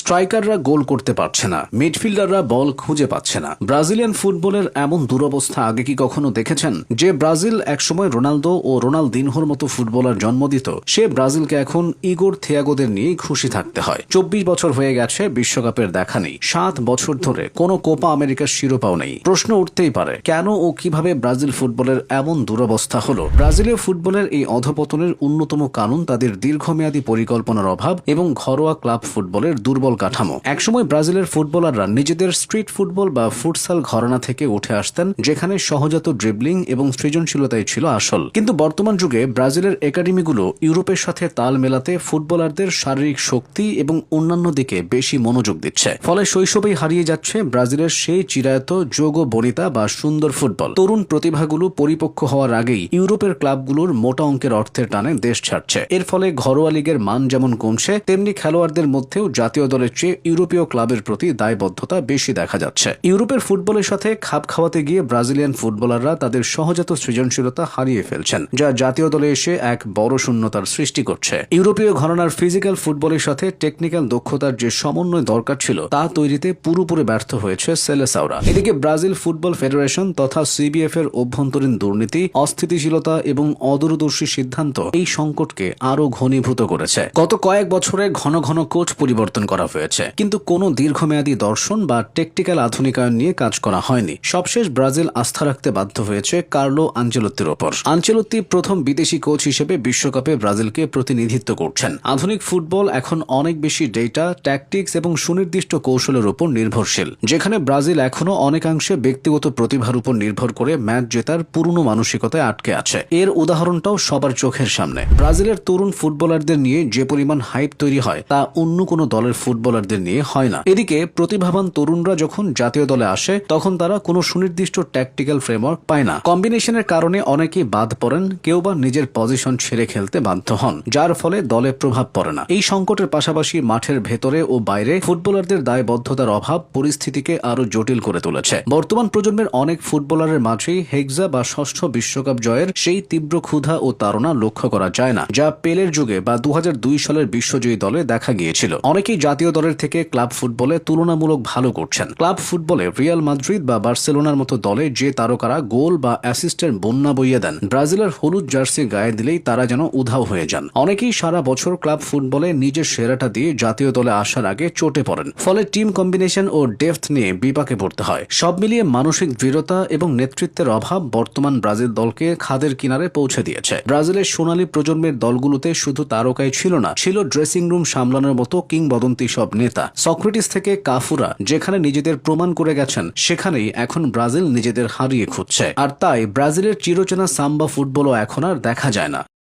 স্ট্রাইকাররা গোল করতে পারছে না, মিডফিল্ডাররা বল খুঁজে পাচ্ছে না। ব্রাজিলিয়ান ফুটবলের এমন দুরবস্থা আগে কি কখনো দেখেছেন? যে ব্রাজিল একসময় রোনালদো ও রোনালদিনহোর মতো ফুটবলার জন্ম দিত, সে ব্রাজিলকে এখন ইগোর থিয়াগোদের নিয়েই খুশি থাকতে হয়। 24 বছর হয়ে গেছে, বিশ্বকাপের দেখা নেই। 7 বছর ধরে কোনো কোপা আমেরিকার শিরোপাও নেই। প্রশ্ন উঠতেই পারে, কেন ও কিভাবে ব্রাজিল ফুটবলের এমন দুরবস্থা হলো? ব্রাজিলীয় ফুটবলের এই অধপতনের অন্যতম কারণ তাদের দীর্ঘমেয়াদী পরিকল্পনার অভাব এবং ঘরোয়া ক্লাব ফুটবলের দুর্বল কাঠামো। একসময় ব্রাজিলের ফুটবলাররা নিজেদের স্ট্রিট ফুটবল বা ফুটসাল ঘরানা থেকে উঠে আসতেন, যেখানে সহজাত ড্রিবলিং এবং সৃজনশীলতাই ছিল আসল। কিন্তু বর্তমান যুগে ব্রাজিলের একাডেমিগুলো ইউরোপের সাথে তাল মেলাতে ফুটবলারদের শারীরিক শক্তি এবং অন্যান্য দিকে বেশি মনোযোগ দিচ্ছে। ফলে শৈশবেই হারিয়ে যাচ্ছে ব্রাজিলের সেই চিরায়ত যোগ বনিতা বা সুন্দর ফুটবল। তরুণ প্রতিভাগুলো পরিপক্ক হওয়ার আগেই ইউরোপের ক্লাবগুলোর মোটা অঙ্কের অর্থের টানে দেশ ছাড়ছে। এর ফলে ঘরোয়া লিগের মান যেমন কমছে, তেমনি খেলোয়াড়দের মধ্যেও জাতীয় দলের চেয়ে ইউরোপীয় ক্লাবের প্রতি দায়বদ্ধতা বেশি দেখা যাচ্ছে। ইউরোপের ফুটবলের সাথে খাপ খাওয়াতে গিয়ে ব্রাজিলিয়ান ফুটবলাররা তাদের সহজাত সৃজনশীলতা হারিয়ে ফেলছেন, যা জাতীয় দলে এসে এক বড় শূন্যতার সৃষ্টি করছে। ইউরোপীয় ঘরানার ফিজিক্যাল ফুটবলের সাথে টেকনিক্যাল দক্ষতার যে সমন্বয় দরকার ছিল, তা তৈরিতে পুরোপুরি ব্যর্থ হয়েছে সেলেসাওরা। এদিকে ব্রাজিল ফুটবল ফেডারেশন তথা সিবিএফ এর অভ্যন্তরীণ দুর্নীতি, অস্থিতিশীলতা এবং অদূরদর্শী সিদ্ধান্ত এই সংকটকে আরো ঘনীভূত করেছে। গত কয়েক বছরে ঘন ঘন কোচ পরিবর্তন করা হয়েছে, কিন্তু কোনো দীর্ঘমেয়াদী দর্শন বা টেকটিক্যাল আধুনিকায়ন নিয়ে কাজ করা হয়নি। সবশেষ ব্রাজিল আস্থা রাখতে বাধ্য হয়েছে কার্লো আনচেলত্তির ওপর। আনচেলত্তি প্রথম বিদেশি কোচ হিসেবে বিশ্বকাপে ব্রাজিলকে প্রতিনিধিত্ব করছেন। আধুনিক ফুটবল এখন অনেক বেশি ডেটা, ট্যাকটিক্স এবং সুনির্দিষ্ট কৌশলের উপর নির্ভরশীল, যেখানে ব্রাজিল এখনো অনেকাংশে ব্যক্তিগত প্রতিভার উপর নির্ভর করে ম্যাচ জেতার পুরনো মানসিকতায় আটকে আছে। এর উদাহরণটাও সবার চোখের সামনে। ব্রাজিলের তরুণ ফুটবলারদের নিয়ে যে পরিমাণ হাইপ তৈরি হয়, তা অন্য কোনো দলের ফুটবলারদের নিয়ে হয় না। এদিকে প্রতিভাবান তরুণরা যখন জাতীয় দলে আসে, তখন তারা কোনো সুনির্দিষ্ট ট্যাকটিক্যাল ফ্রেমওয়ার্ক পায় না। কম্বিনেশনের কারণে অনেকেই বাদ পড়েন, কেউ বা নিজের পজিশন ছেড়ে খেলতে বাধ্য হন, যার ফলে দলে প্রভাব পড়ে না। এই সংকটের পাশাপাশি মাঠের ভেতরে ও বাইরে ফুটবলারদের দায়বদ্ধতার অভাব পরিস্থিতিকে আরো জটিল করে তুলেছে। বর্তমান প্রজন্মের অনেক ফুটবলারের মাঝেই হেক্সা বা ষষ্ঠ বিশ্বকাপ জয়ের সেই তীব্র ক্ষুধা ও তাড়না লক্ষ্য করা যায় না, যা পেলের যুগে বা 2002 সালের বিশ্বজয়ী দলে দেখা গিয়েছিল। অনেকেই জাতীয় দলের থেকে ক্লাব ফুটবলে তুলনামূলক ভালো করছেন। ক্লাব ফুটবলে রিয়াল মাদ্রিদ বা বার্সেলোনার মতো দলে যে তারকারা গোল বা অ্যাসিস্টের বন্যা বইয়ে দেন, ব্রাজিলের হলুদ জার্সি গায়ে দিলেই তারা যেন উধাও হয়ে যান। অনেকেই সারা বছর ক্লাব ফুটবলে নিজের সেরাটা দিয়ে জাতীয় দলে আসার আগে চটে পড়েন, ফলে টিম কম্বিনেশন ও ডেপথ নিয়ে বিপাকে পড়তে হয়। সব মিলিয়ে মানসিক দৃঢ়তা এবং নেতৃত্বের অভাব বর্তমান ব্রাজিল দলকে খাদের কিনারে পৌঁছে দিয়েছে। ব্রাজিলের সোনালী প্রজন্মের দলগুলোতে শুধু তারকাই ছিল না, ছিল ড্রেসিং রুম সামলানোর মতো কিংবদন্তি সব নেতা। সক্রেটিস থেকে কাফুরা যেখানে নিজেদের প্রমাণ করে গেছেন, সেখানেই এখন ব্রাজিল নিজেদের হারিয়ে খুঁজছে। আর তাই ব্রাজিলের চিরচেনা সাম্বা ফুটবলও এখন আর দেখা যায় না।